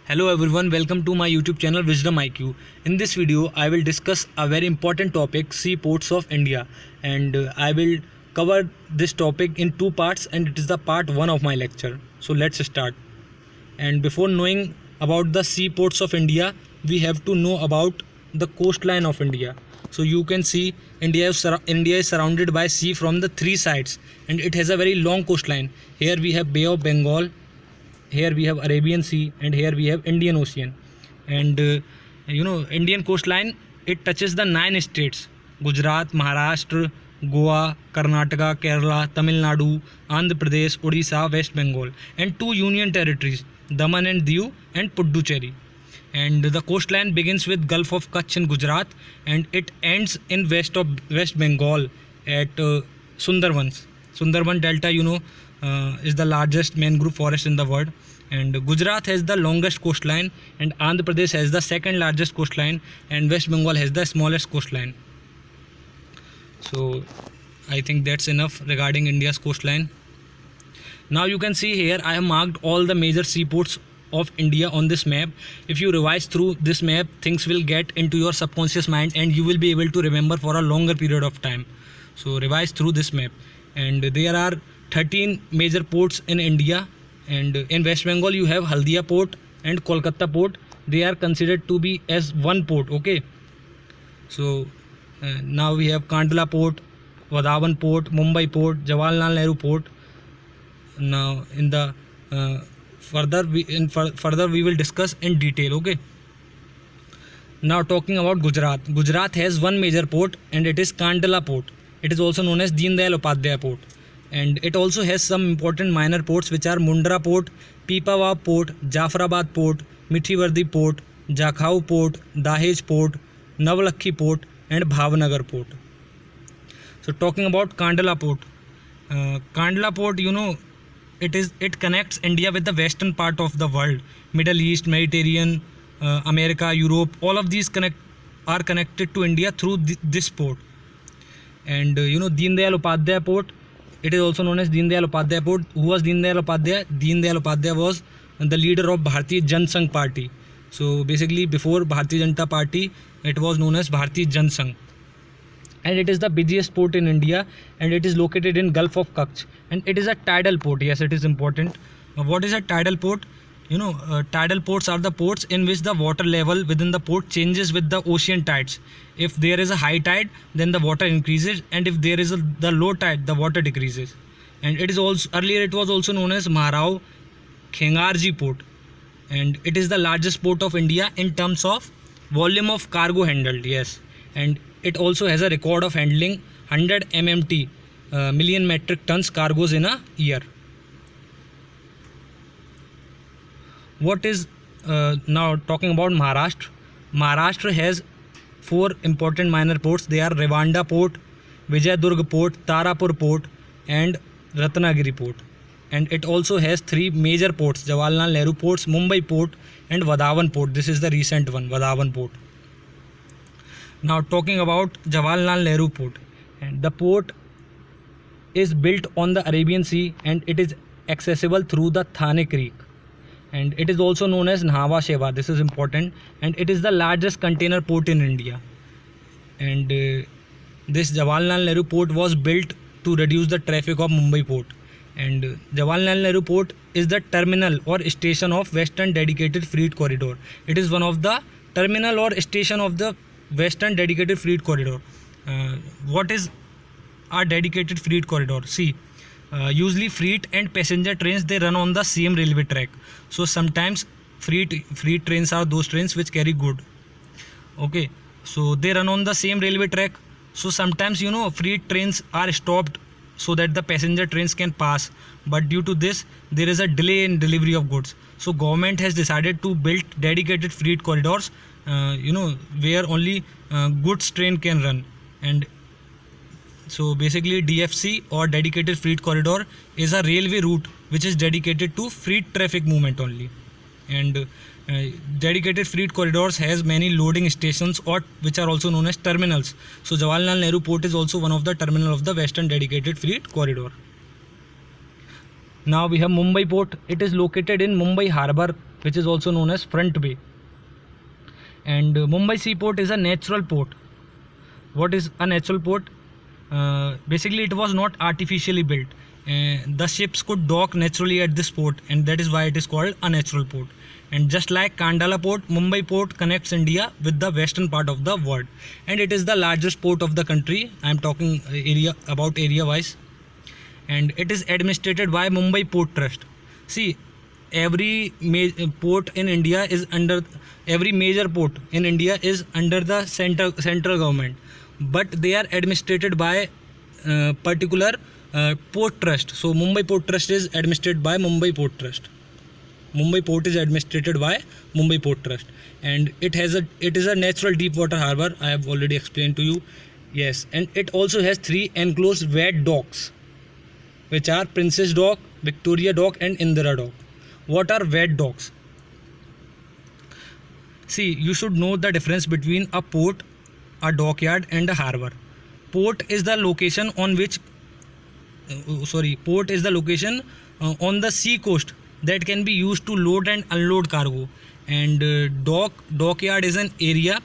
Hello everyone, welcome to my YouTube channel Wisdom IQ. In this video, I will discuss a very important topic, seaports of India, and I will cover this topic in two parts, and it is the part 1 of my lecture. So let's start. And before knowing about the seaports of India, we have to know about the coastline of India. So you can see India is surrounded by sea from the three sides, and it has a very long coastline. Here we have Bay of Bengal, here we have Arabian Sea, and here we have Indian Ocean. And Indian coastline, it touches the 9 states: Gujarat, Maharashtra, Goa, Karnataka, Kerala, Tamil Nadu, Andhra Pradesh, Odisha, West Bengal, and 2 union territories, Daman and Diu and Puducherry. And the coastline begins with Gulf of Kutch in Gujarat, and it ends in West Bengal at Sundarbans. Sundarban Delta, is the largest mangrove forest in the world. And Gujarat has the longest coastline, and Andhra Pradesh has the second largest coastline, and West Bengal has the smallest coastline. So I think that's enough regarding India's coastline. Now you can see here I have marked all the major seaports of India on this map. If you revise through this map, things will get into your subconscious mind and you will be able to remember for a longer period of time. So revise through this map. And there are 13 major ports in India, and in West Bengal you have Haldia port and Kolkata port. They are considered to be as one port. Okay, so now we have Kandla port, Vadhavan port, Mumbai port, Jawaharlal Nehru port. Now in the further we will discuss in detail. Okay, now talking about Gujarat has one major port, and it is Kandla port. It is also known as Deen Dayal Upadhyaya port, and it also has some important minor ports which are Mundra port, Pipavav port, Jafrabad port, Mithivardi port, Jakhau port, Dahej port, Navlakhi port, and Bhavnagar port. So talking about Kandla port, it connects India with the western part of the world, Middle East, Mediterranean, America, Europe. All of these are connected to India through this port. And Deen Dayal Upadhyaya port, it is also known as Deen Dayal Upadhyaya port. Who was Deen Dayal Upadhyaya? Deen Dayal Upadhyaya was the leader of Bharatiya Jan Sangh Party. So basically before Bharatiya Janata Party, it was known as Bharatiya Jan Sangh. And it is the busiest port in India, and it is located in Gulf of Kutch, and it is a tidal port. Yes, it is important. What is a tidal port? Tidal ports are the ports in which the water level within the port changes with the ocean tides. If there is a high tide, then the water increases, and if there is the low tide, the water decreases. And it is also, earlier it was also known as Maharao Khengarji port, and it is the largest port of India in terms of volume of cargo handled. Yes, and it also has a record of handling 100 MMT, million metric tons cargoes in a year. What is now talking about Maharashtra? Maharashtra has 4 important minor ports. They are Rewanda port, Vijayadurga port, Tarapur port, and Ratnagiri port. And it also has 3 major ports: Jawaharlal Nehru ports, Mumbai port, and Vadhavan port. This is the recent one, Vadhavan port. Now talking about Jawaharlal Nehru port, and the port is built on the Arabian Sea, and it is accessible through the Thane Creek. And it is also known as Nhava Sheva. This is important, and it is the largest container port in India. And this Jawaharlal Nehru port was built to reduce the traffic of Mumbai port. And Jawaharlal Nehru port is the terminal or station of Western Dedicated Freight Corridor. It is one of the terminal or station of the Western Dedicated Freight Corridor. What is our Dedicated Freight Corridor? See, usually freight and passenger trains, they run on the same railway track. So sometimes freight trains are those trains which carry good. Okay, so they run on the same railway track. So sometimes freight trains are stopped so that the passenger trains can pass, but due to this there is a delay in delivery of goods. So government has decided to build dedicated freight corridors, where only goods train can run. And so basically DFC, or Dedicated Freight Corridor, is a railway route which is dedicated to freight traffic movement only. And Dedicated Freight Corridors has many loading stations, or which are also known as terminals. So Jawaharlal Nehru port is also one of the terminal of the Western Dedicated Freight Corridor. Now we have Mumbai port. It is located in Mumbai Harbour which is also known as front bay. And Mumbai seaport is a natural port. What is a natural port? Basically it was not artificially built. The ships could dock naturally at this port, and that is why it is called a natural port. And just like Kandala port, Mumbai port connects India with the western part of the world, and it is the largest port of the country. I am talking area wise, and it is administered by Mumbai Port Trust. See, every port in India is under every major port in India is under the central government, but they are administered by particular port trust. So Mumbai Port Trust is administered by Mumbai Port Trust. Mumbai Port is administered by Mumbai Port Trust, and it is a natural deep water harbour. I have already explained to you. Yes, and it also has 3 enclosed wet docks, which are Princess Dock, Victoria Dock, and Indira Dock. What are wet docks? See, you should know the difference between a port, a dockyard, and a harbour. Port is the location on which port is the location on the sea coast that can be used to load and unload cargo, and dockyard is an area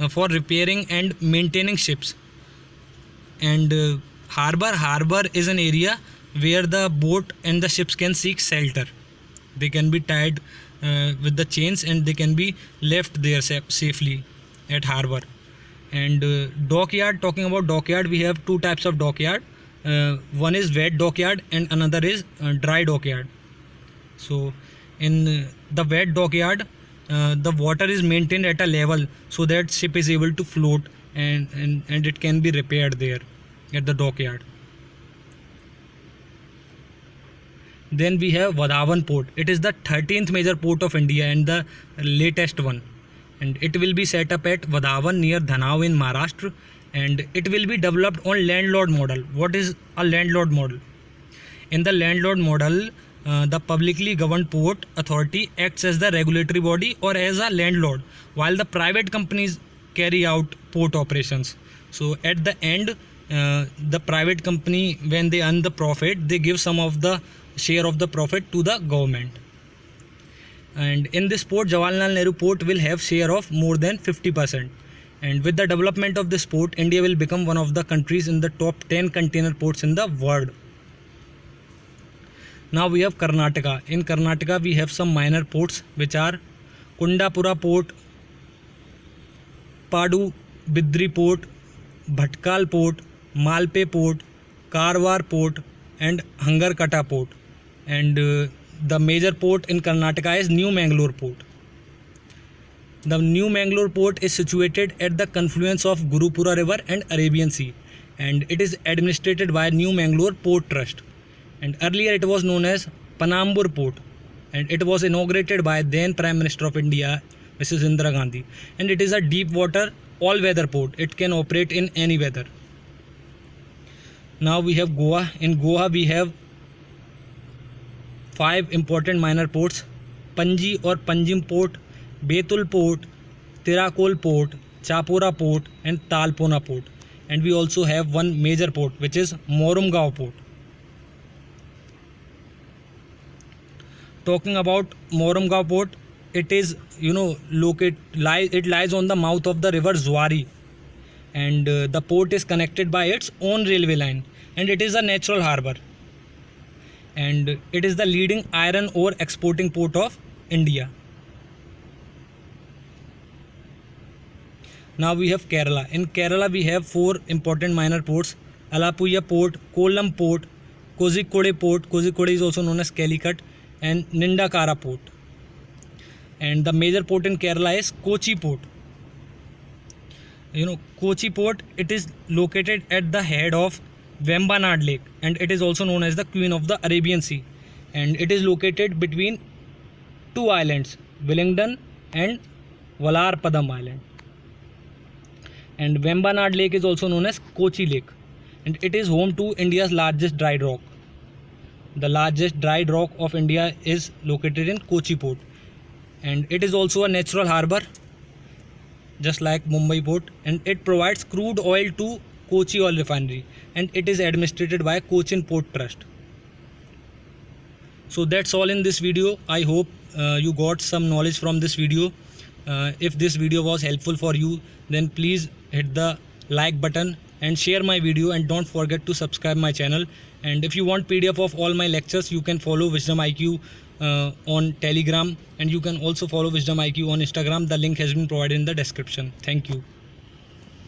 for repairing and maintaining ships, and harbor is an area where the boat and the ships can seek shelter. They can be tied with the chains, and they can be left there safely at harbor. And dockyard, talking about dockyard, we have 2 types of dockyard. One is wet dockyard and another is dry dockyard. So in the wet dockyard, the water is maintained at a level so that ship is able to float, and it can be repaired there at the dockyard. Then we have Vadhavan port. It is the 13th major port of India and the latest one, and it will be set up at Vadhavan near Dhanau in Maharashtra, and it will be developed on landlord model. What is a landlord model? In the landlord model, the publicly governed port authority acts as the regulatory body or as a landlord, while the private companies carry out port operations. So at the end, the private company, when they earn the profit, they give some of the share of the profit to the government. And in this port, Jawaharlal Nehru port will have share of more than 50%. And with the development of this port, India will become one of the countries in the top 10 container ports in the world. Now we have Karnataka. In Karnataka, we have some minor ports, which are Kundapura port, Padubidri port, Bhatkal port, Malpe port, Karwar port, and Hangarkata port. And the major port in Karnataka is New Mangalore port. The New Mangalore port is situated at the confluence of Gurupura River and Arabian Sea, and it is administered by New Mangalore Port Trust. And earlier it was known as Panambur port, and it was inaugurated by then Prime Minister of India, Mrs. Indira Gandhi. And it is a deep water all-weather port. It can operate in any weather. Now we have Goa. In Goa we have 5 important minor ports: Panji or Panjim port, Betul port, Tirakol port, Chapora port, and Talpona port. And we also have one major port, which is Morumgao port. Talking about Morumgao port, it is it lies on the mouth of the river Zuari, and the port is connected by its own railway line, and it is a natural harbour, and it is the leading iron ore exporting port of India. Now we have Kerala. In Kerala we have 4 important minor ports: Alappuzha port, Kollam port, Kozhikode port, Kozhikode is also known as Calicut, and Nindakara port. And the major port in Kerala is Kochi port. Kochi port, it is located at the head of Vembanad Lake, and it is also known as the Queen of the Arabian Sea, and it is located between 2 islands, Willingdon and Valarpadam Island. And Vembanad Lake is also known as Kochi Lake, and it is home to India's largest dried rock. The largest dried rock of India is located in Kochi port, and it is also a natural harbour, just like Mumbai port, and it provides crude oil to Kochi Oil Refinery, and it is administered by Cochin Port Trust. So that's all in this video. I hope you got some knowledge from this video. If this video was helpful for you, then please hit the like button and share my video, and don't forget to subscribe my channel. And if you want PDF of all my lectures, you can follow Wisdom IQ on Telegram, and you can also follow Wisdom IQ on Instagram. The link has been provided in the description. Thank you.